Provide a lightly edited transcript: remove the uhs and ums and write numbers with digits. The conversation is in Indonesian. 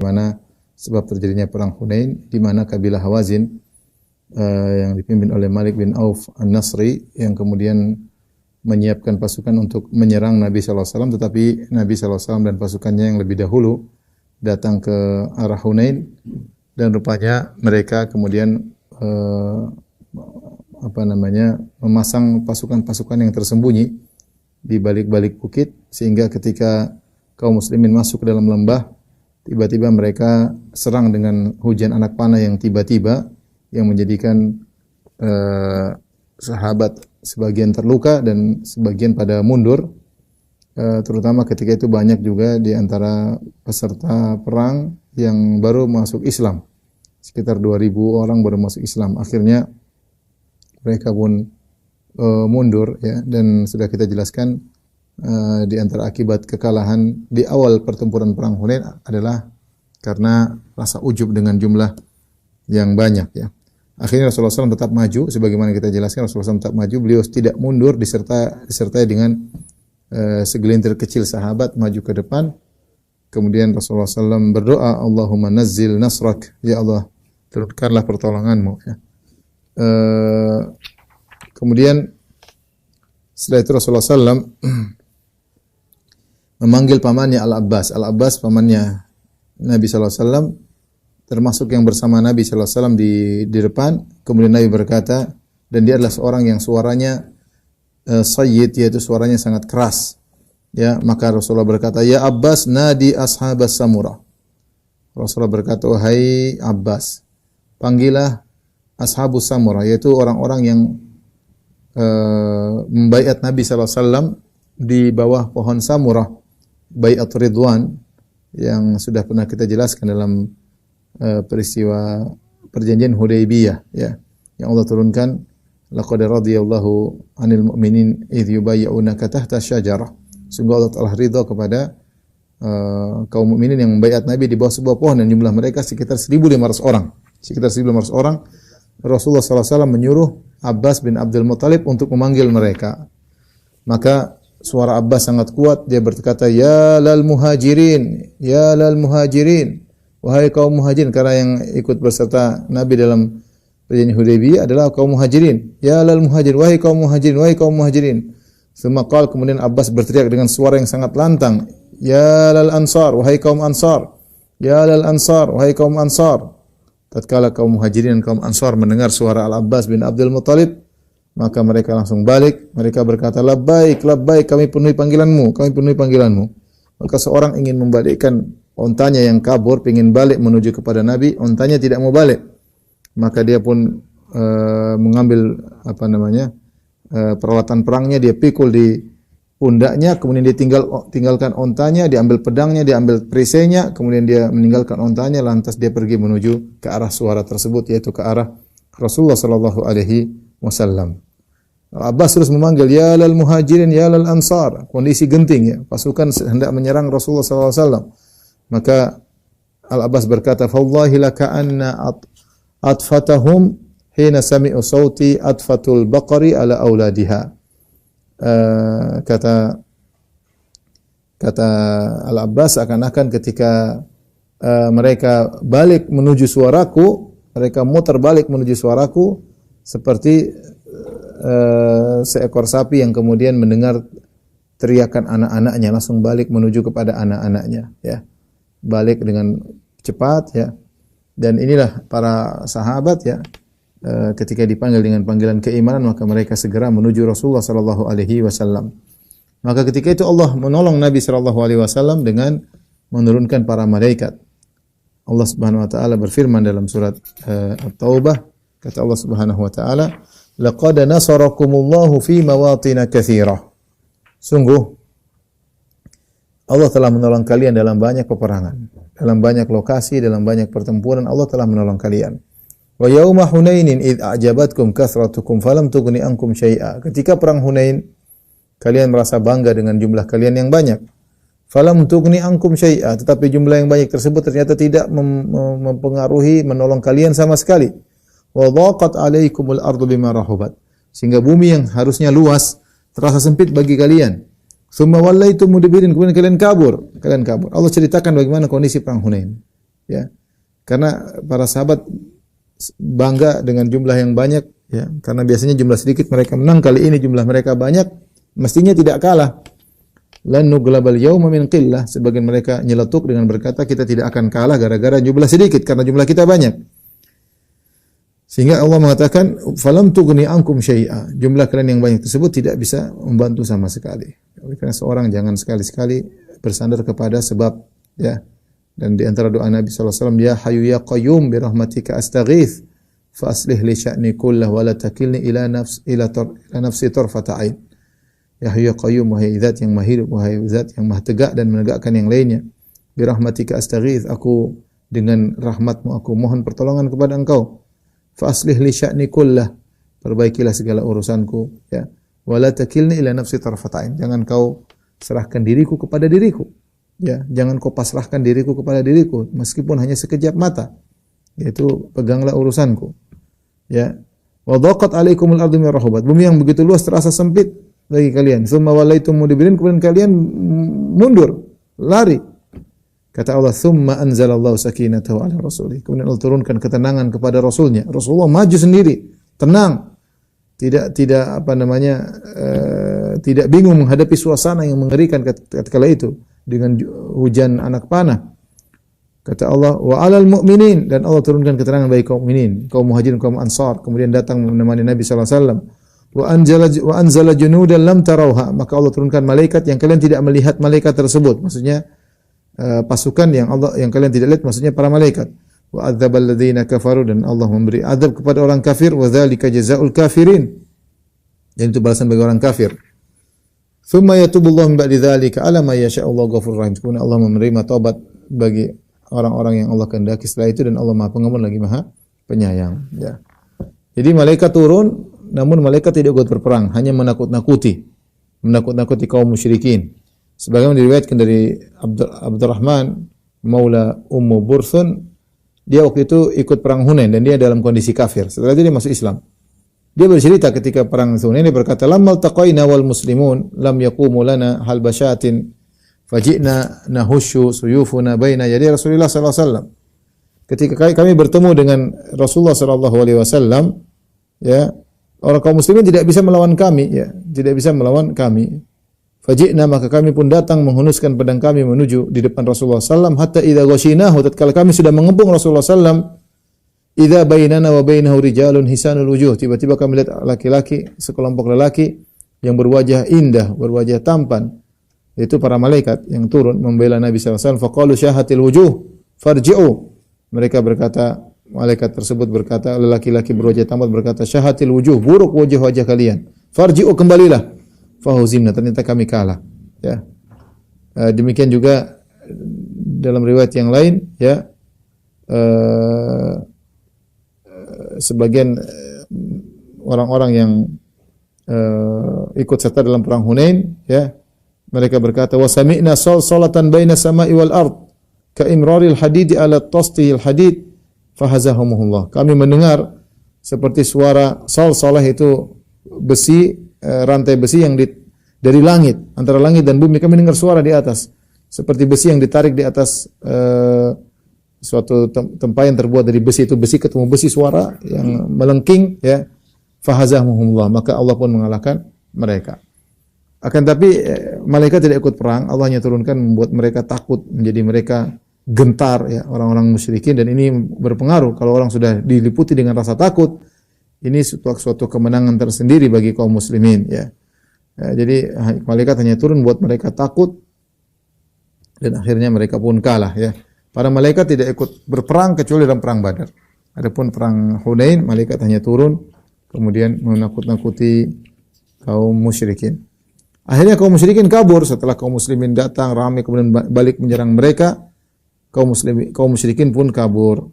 mana sebab terjadinya perang Hunain, di mana kabilah Hawazin yang dipimpin oleh Malik bin Auf An-Nasri yang kemudian menyiapkan pasukan untuk menyerang Nabi sallallahu alaihi wasallam, tetapi Nabi sallallahu alaihi wasallam dan pasukannya yang lebih dahulu datang ke arah Hunain, dan rupanya mereka kemudian memasang pasukan-pasukan yang tersembunyi di balik-balik bukit, sehingga ketika kaum muslimin masuk ke dalam lembah, tiba-tiba mereka serang dengan hujan anak panah yang tiba-tiba, yang menjadikan sahabat sebagian terluka dan sebagian pada mundur. Terutama ketika itu banyak juga di antara peserta perang yang baru masuk Islam. Sekitar 2.000 orang baru masuk Islam. Akhirnya mereka pun mundur, ya, dan sudah kita jelaskan di antara akibat kekalahan di awal pertempuran perang Hunain adalah karena rasa ujub dengan jumlah yang banyak, ya. Akhirnya Rasulullah SAW tetap maju, sebagaimana kita jelaskan Rasulullah SAW tetap maju, beliau tidak mundur, disertai dengan segelintir kecil sahabat maju ke depan. Kemudian Rasulullah SAW berdoa, Allahumma nazzil nasrak, ya Allah, turunkanlah pertolonganmu, ya. Kemudian setelah itu Rasulullah SAW memanggil pamannya Al-Abbas. Al-Abbas pamannya Nabi SAW, termasuk yang bersama Nabi SAW di depan. Kemudian Nabi berkata, dan dia adalah seorang yang suaranya sayyid, yaitu suaranya sangat keras, ya. Maka Rasulullah berkata, ya Abbas, nadi ashabas samurah. Rasulullah berkata, wahai Abbas, panggillah ashabus samurah, yaitu orang-orang yang membaiat Nabi SAW di bawah pohon samurah, baiat Ridwan, yang sudah pernah kita jelaskan dalam peristiwa perjanjian Hudaybiyah, ya, yang Allah turunkan, laqad radiyallahu 'anil mu'minin idh yubayyi'unaka tahta syajarah. Sungguh Allah telah ridha kepada kaum mukminin yang membaiat Nabi di bawah sebuah pohon, dan jumlah mereka sekitar 1.500 orang. Sekitar 1.500 orang. Rasulullah SAW menyuruh Abbas bin Abdul Muttalib untuk memanggil mereka. Maka suara Abbas sangat kuat, dia berkata, ya lal muhajirin, ya lal muhajirin, wahai kaum muhajirin, karena yang ikut berserta Nabi dalam perjanjian Hudaybiyah adalah kaum muhajirin. Ya lal muhajirin, wahai kaum muhajirin, wahai kaum muhajirin. Semakal kemudian Abbas berteriak dengan suara yang sangat lantang, ya lal ansar, wahai kaum ansar, ya lal ansar, wahai kaum ansar. Tatkala kaum muhajirin dan kaum ansar mendengar suara Al-Abbas bin Abdul Muttalib, maka mereka langsung balik. Mereka berkata, labbaik, labbaik, kami penuhi panggilanmu, kami penuhi panggilanmu. Maka seorang ingin membalikkan ontanya yang kabur, ingin balik menuju kepada Nabi, ontanya tidak mau balik. Maka dia pun mengambil peralatan perangnya, dia pikul di pundaknya, kemudian dia tinggalkan ontanya, diambil pedangnya, diambil perisainya, kemudian dia meninggalkan ontanya, lantas dia pergi menuju ke arah suara tersebut, yaitu ke arah Rasulullah sallallahu alaihi wasallam. Abbas terus memanggil, ya lal muhajirin, ya lal ansar. Kondisi genting, ya, pasukan hendak menyerang Rasulullah sallallahu alaihi wasallam. Maka Al-Abbas berkata, "Fawallahi laka'anna atfatahum hina sami'u sauti atfatul baqari ala auladiha." Kata Al-Abbas, akan-akan ketika mereka balik menuju suaraku, mereka muter balik menuju suaraku, seperti seekor sapi yang kemudian mendengar teriakan anak-anaknya, langsung balik menuju kepada anak-anaknya, ya. Balik dengan cepat, ya. Dan inilah para sahabat, ya, ketika dipanggil dengan panggilan keimanan, maka mereka segera menuju Rasulullah sallallahu alaihi wasallam. Maka ketika itu Allah menolong Nabi sallallahu alaihi wasallam dengan menurunkan para malaikat. Allah Subhanahu wa taala berfirman dalam surat At-Taubah, kata Allah Subhanahu wa taala, laqad nasarakumullahu fi mawatin katsirah. Sungguh Allah telah menolong kalian dalam banyak peperangan, dalam banyak lokasi, dalam banyak pertempuran. Allah telah menolong kalian. Wa yauma Hunainin id a'jabatkum kathratukum falam tughni ankum syai'a. Ketika perang Hunain, kalian merasa bangga dengan jumlah kalian yang banyak. Falam tughni ankum syai'a, tetapi jumlah yang banyak tersebut ternyata tidak mempengaruhi, menolong kalian sama sekali. Wa dhaqat 'alaikumul ardu bima rahubat. Sehingga bumi yang harusnya luas terasa sempit bagi kalian. Tsumma wallaitum mudbirin, kemudian kalian kabur. Allah ceritakan bagaimana kondisi perang Hunain. ya. Karena para sahabat bangga dengan jumlah yang banyak, ya. Karena biasanya jumlah sedikit mereka menang, kali ini jumlah mereka banyak, mestinya tidak kalah. Lan nuglabal yauma min qillah, sebagian mereka nyeletuk dengan berkata kita tidak akan kalah gara-gara jumlah sedikit karena jumlah kita banyak. Sehingga Allah mengatakan falam tughni ankum syai'a. Jumlah kalian yang banyak tersebut tidak bisa membantu sama sekali. Oleh karena seorang jangan sekali-sekali bersandar kepada sebab, ya. Dan di antara doa Nabi sallallahu alaihi wasallam, ya hayyu ya qayyum bi rahmatika astaghits fa aslih li sya'ni kullahu wa la takilni ila nafsi tarfata ain. Ya hayyu ya qayyum, wahai zat yang maha hidup, wahai zat yang maha tegak dan menegakkan yang lainnya. Bi rahmatika astaghits, aku dengan rahmatmu aku mohon pertolongan kepada Engkau. Fa aslih li sya'ni kullah, perbaikilah segala urusanku, ya. Wala takilni ila nafsi tarfatain, jangan kau serahkan diriku kepada diriku, ya. Jangan kau pasrahkan diriku kepada diriku meskipun hanya sekejap mata, yaitu peganglah urusanku, ya. Wa dhaqat 'alaikumul ardu min rahabat, bumi yang begitu luas terasa sempit bagi kalian. Tsumma walaitum mudbirin, kemudian kalian mundur, lari. Kata Allah, "Tsumma anzalallahu sakinatahu 'ala rasulih." Kemudian Allah turunkan ketenangan kepada Rasulnya. Rasulullah maju sendiri, tenang. Tidak tidak bingung menghadapi suasana yang mengerikan ketika itu dengan hujan anak panah. Kata Allah, "Wa 'alal mu'minin," dan Allah turunkan ketenangan bagi kaum mukminin, kaum muhajirin, kaum ansar, kemudian datang menemani Nabi sallallahu alaihi wasallam. Wa anzala junudan lam tarauha, maka Allah turunkan malaikat yang kalian tidak melihat malaikat tersebut. Maksudnya pasukan yang kalian tidak lihat, maksudnya para malaikat. Wa adzabal ladzina kafaru, dan Allah memberi azab kepada orang kafir. Wa dzalika jazaa'ul kafirin, dan itu balasan bagi orang kafir. Tsumma yatubullahu min ba'di dzalika 'ala ma yasha'ullahu ghafurur rahim. Kemudian Allah menerima taubat bagi orang-orang yang Allah kehendaki setelah itu, dan Allah Maha Pengampun lagi Maha Penyayang, ya. Jadi malaikat turun, namun malaikat tidak ikut berperang, hanya menakut-nakuti kaum musyrikin. Sebagaimana diriwayatkan dari Abdurrahman Maula Ummu Burthun, dia waktu itu ikut perang Hunain dan dia dalam kondisi kafir. Setelah itu dia masuk Islam. Dia bercerita ketika perang Hunain, dia berkata, "Lammal taqaina wal muslimun lam yaqumu lana hal basyatin faji'na nahushu suyufuna baina yadi Rasulullah sallallahu alaihi wasallam." Ketika kami bertemu dengan Rasulullah sallallahu alaihi wasallam, ya, orang kaum muslimin tidak bisa melawan kami, ya, tidak bisa melawan kami. Faji'na, maka kami pun datang menghunuskan pedang kami menuju di depan Rasulullah sallam, hatta idza ghashinahu, tatkala kami sudah mengepung Rasulullah sallam, idza bainana wa bainahu rijalun hisanul wujuh, tiba-tiba kami lihat laki-laki, sekelompok lelaki yang berwajah indah, berwajah tampan, yaitu para malaikat yang turun membela Nabi sallallahu alaihi wasallam. Faqalu syahatil wujuh farji'u, mereka berkata, malaikat tersebut berkata, lelaki-laki berwajah tampan berkata, syahatil wujuh, buruk wajah-wajah kalian, farji'u, kembalilah. Fahuzimna, ternyata kami kalah, ya. Demikian juga dalam riwayat yang lain, ya, sebagian orang-orang yang ikut serta dalam perang Hunain, ya, mereka berkata, wa sami'na salatan baina sama'i wal ard ka imraril hadidi ala tastihil hadid fahazahumullah. Kami mendengar seperti suara salah itu besi, rantai besi yang dari langit, antara langit dan bumi, kami dengar suara di atas seperti besi yang ditarik di atas suatu tempayan terbuat dari besi, itu besi ketemu besi, suara yang melengking, ya. Fahazahumullah, maka Allah pun mengalahkan mereka. Akan tapi malaikat tidak ikut perang, Allah hanya turunkan membuat mereka takut, menjadi mereka gentar, ya, orang-orang musyrikin, dan ini berpengaruh. Kalau orang sudah diliputi dengan rasa takut, ini suatu kemenangan tersendiri bagi kaum muslimin, ya. Jadi malaikat hanya turun buat mereka takut, dan akhirnya mereka pun kalah, ya. Para malaikat tidak ikut berperang kecuali dalam perang Badar. Adapun perang Hunain, malaikat hanya turun kemudian menakut-nakuti kaum musyrikin. Akhirnya kaum musyrikin kabur setelah kaum muslimin datang ramai kemudian balik menyerang mereka. Kaum musyrikin pun kabur.